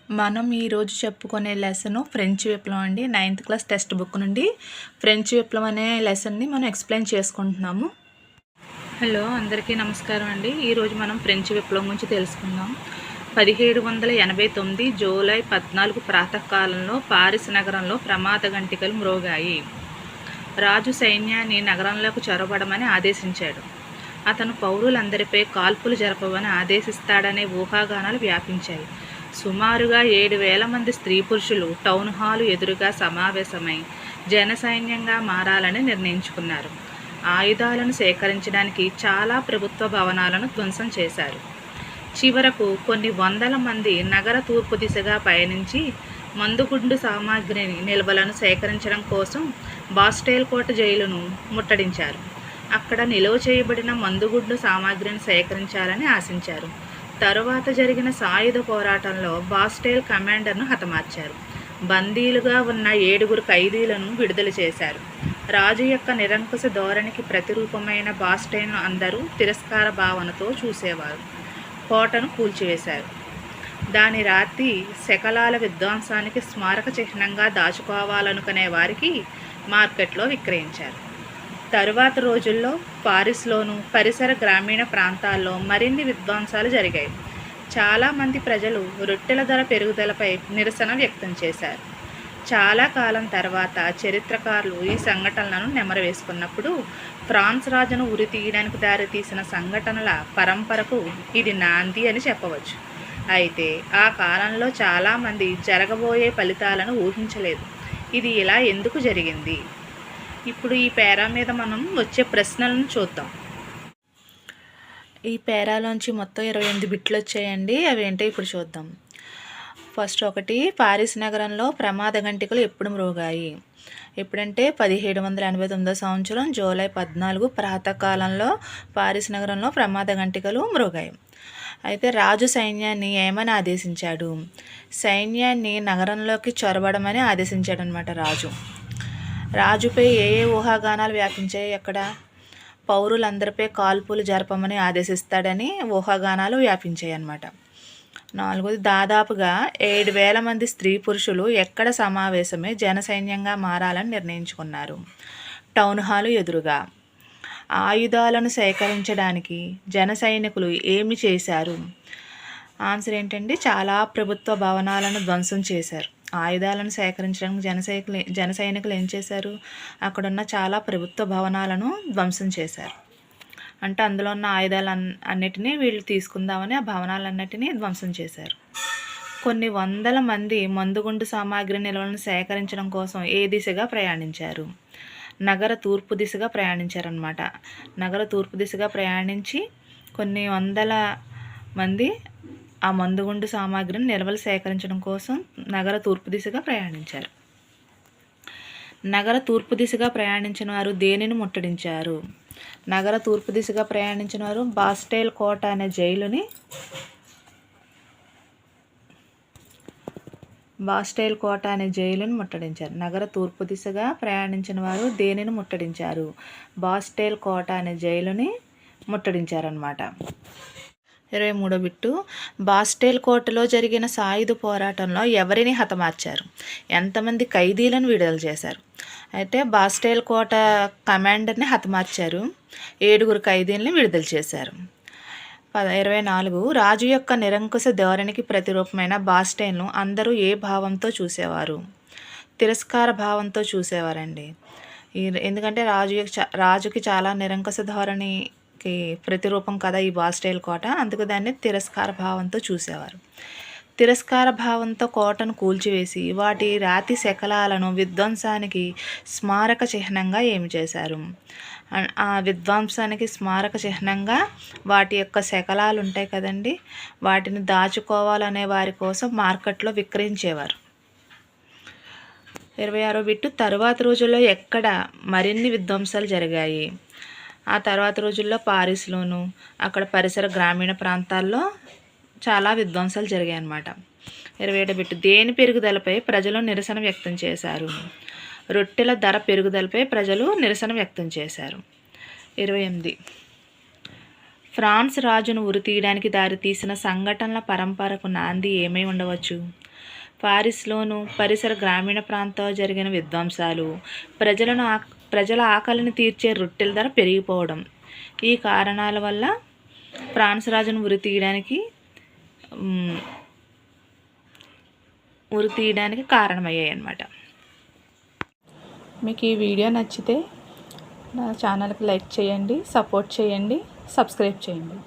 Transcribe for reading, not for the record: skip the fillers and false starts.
మనం ఈరోజు చెప్పుకునే లెసన్ ఫ్రెంచ్ విప్లవం అండి. 9th క్లాస్ టెక్స్ట్ బుక్ నుండి ఫ్రెంచ్ విప్లవం అనే లెసన్ని మనం ఎక్స్ప్లెయిన్ చేసుకుంటున్నాము. హలో, అందరికీ నమస్కారం అండి. ఈరోజు మనం ఫ్రెంచ్ విప్లవం గురించి తెలుసుకుందాం. 1789 జూలై 14 ప్రాతకాలంలో పారిస్ నగరంలో ప్రమాద గంటికలు మ్రోగాయి. రాజు సైన్యాన్ని నగరంలోకి చొరబడమని ఆదేశించాడు. అతను పౌరులందరిపై కాల్పులు జరపమని ఆదేశిస్తాడనే ఊహాగానాలు వ్యాపించాయి. సుమారుగా 7,000 మంది స్త్రీ పురుషులు టౌన్ హాలు ఎదురుగా సమావేశమై జనసైన్యంగా మారాలని నిర్ణయించుకున్నారు. ఆయుధాలను సేకరించడానికి చాలా ప్రభుత్వ భవనాలను ధ్వంసం చేశారు. చివరకు కొన్ని వందల మంది నగర తూర్పు దిశగా పయనించి మందుగుండు సామాగ్రిని నిల్వలను సేకరించడం కోసం బాస్టైల్ కోట జైలును ముట్టడించారు. అక్కడ నిలువ చేయబడిన మందుగుండు సామాగ్రిని సేకరించాలని ఆశించారు. తరువాత జరిగిన సాయుధ పోరాటంలో బాస్టైల్ కమాండర్ను హతమార్చారు. బందీలుగా ఉన్న 7 ఖైదీలను విడుదల చేశారు. రాజు యొక్క నిరంకుశ ధోరణికి ప్రతిరూపమైన బాస్టైల్ను అందరూ తిరస్కార భావనతో చూసేవారు. కోటను కూల్చివేశారు. దాని రాతి శకలాల విధ్వంసానికి స్మారక చిహ్నంగా దాచుకోవాలనుకునే వారికి మార్కెట్లో విక్రయించారు. తరువాత రోజుల్లో పారిస్లోను పరిసర గ్రామీణ ప్రాంతాల్లో మరిన్ని విధ్వంసాలు జరిగాయి. చాలామంది ప్రజలు రొట్టెల ధర పెరుగుదలపై నిరసన వ్యక్తం చేశారు. చాలా కాలం తర్వాత చరిత్రకారులు ఈ సంఘటనలను నెమరవేసుకున్నప్పుడు ఫ్రాన్స్ రాజును ఉరి తీయడానికి దారితీసిన సంఘటనల పరంపరకు ఇది నాంది అని చెప్పవచ్చు. అయితే ఆ కాలంలో చాలామంది జరగబోయే ఫలితాలను ఊహించలేదు. ఇది ఇలా ఎందుకు జరిగింది? ఇప్పుడు ఈ పేరా మీద మనం వచ్చే ప్రశ్నలను చూద్దాం. ఈ పేరాలోంచి మొత్తం 28 బిట్లు వచ్చాయండి. అవి ఏంటో ఇప్పుడు చూద్దాం. ఫస్ట్ ఒకటి, పారిస్ నగరంలో ప్రమాద గంటికలు ఎప్పుడు మ్రోగాయి? ఎప్పుడంటే 1789 సంవత్సరం జూలై 14 ప్రాతకాలంలో పారిస్ నగరంలో ప్రమాద గంటికలు మ్రోగాయి. అయితే రాజు సైన్యాన్ని ఏమని ఆదేశించాడు? సైన్యాన్ని నగరంలోకి చొరబడమని ఆదేశించాడు అనమాట. రాజుపై ఏ ఊహాగానాలు వ్యాపించాయి? అక్కడ పౌరులందరిపై కాల్పులు జరపమని ఆదేశిస్తాడని ఊహాగానాలు వ్యాపించాయి అన్నమాట. 4, దాదాపుగా 7,000 మంది స్త్రీ పురుషులు ఎక్కడ సమావేశమై జనసైన్యంగా మారాలని నిర్ణయించుకున్నారు? టౌన్ హాలు ఎదురుగా. ఆయుధాలను సేకరించడానికి జన సైనికులు ఏమి చేశారు? ఆన్సర్ ఏంటండి? చాలా ప్రభుత్వ భవనాలను ధ్వంసం చేశారు. ఆయుధాలను సేకరించడానికి జన సైనికులు ఏం చేశారు? అక్కడున్న చాలా ప్రభుత్వ భవనాలను ధ్వంసం చేశారు. అంటే అందులో ఉన్న ఆయుధాలు అన్నిటినీ వీళ్ళు తీసుకుందామని ఆ భవనాలన్నిటినీ ధ్వంసం చేశారు. కొన్ని వందల మంది మందుగుండు సామాగ్రి నిల్వలను సేకరించడం కోసం ఏ దిశగా ప్రయాణించారు? నగర తూర్పు దిశగా ప్రయాణించారనమాట. నగర తూర్పు దిశగా ప్రయాణించి కొన్ని వందల మంది ఆ మందుగుండు సామాగ్రిని నిల్వలు సేకరించడం కోసం నగర తూర్పు దిశగా ప్రయాణించారు. నగర తూర్పు దిశగా ప్రయాణించిన వారు దేనిని ముట్టడించారు? నగర తూర్పు దిశగా ప్రయాణించిన వారు బాస్టైల్ కోట అనే జైలుని ముట్టడించారు. నగర తూర్పు దిశగా ప్రయాణించిన వారు దేనిని ముట్టడించారు? బాస్టైల్ కోట అనే జైలుని ముట్టడించారనమాట. 23వ బిట్టు, బాస్టైల్ కోటలో జరిగిన సాయుధ పోరాటంలో ఎవరిని హతమార్చారు? ఎంతమంది ఖైదీలను విడుదల చేశారు? అయితే బాస్టైల్ కోట కమాండర్ని హతమార్చారు. 7 ఖైదీలను విడుదల చేశారు. 24, రాజు యొక్క నిరంకుశ ధోరణికి ప్రతిరూపమైన బాస్టైల్ను అందరూ ఏ భావంతో చూసేవారు? తిరస్కార భావంతో చూసేవారండి. ఎందుకంటే రాజుకి చాలా నిరంకుశ ధోరణికి ప్రతిరూపం కదా ఈ బాస్టైల్ కోట, అందుకు దాన్ని తిరస్కార భావంతో చూసేవారు. తిరస్కార భావంతో కోటను కూల్చివేసి వాటి రాతి శకలాలను విధ్వంసానికి స్మారక చిహ్నంగా ఏమి చేశారు? ఆ విధ్వంసానికి స్మారక చిహ్నంగా వాటి యొక్క శకలాలు ఉంటాయి కదండి, వాటిని దాచుకోవాలనే వారి కోసం మార్కెట్లో విక్రయించేవారు. 26వ బిట్టు, తరువాత రోజుల్లో ఎక్కడ మరిన్ని విధ్వంసాలు జరిగాయి? ఆ తర్వాత రోజుల్లో పారిస్లోను అక్కడ పరిసర గ్రామీణ ప్రాంతాల్లో చాలా విధ్వంసాలు జరిగాయి అన్నమాట. 27వ బిట్టు, దేని పెరుగుదలపై ప్రజలు నిరసన వ్యక్తం చేశారు? రొట్టెల ధర పెరుగుదలపై ప్రజలు నిరసన వ్యక్తం చేశారు. 28, ఫ్రాన్స్ రాజును ఉరి తీయడానికి దారితీసిన సంఘటనల పరంపరకు నాంది ఏమై ఉండవచ్చు? పారిస్లోను పరిసర గ్రామీణ ప్రాంతాల్లో జరిగిన విధ్వంసాలు, ప్రజల ఆకలిని తీర్చే రొట్టెల ధర పెరిగిపోవడం ఈ కారణాల వల్ల ఫ్రాన్స్ రాజును ఉరి తీయడానికి కారణమయ్యాయి అన్నమాట. మీకు ఈ వీడియో నచ్చితే నా ఛానల్కి లైక్ చేయండి, సపోర్ట్ చేయండి, సబ్స్క్రైబ్ చేయండి.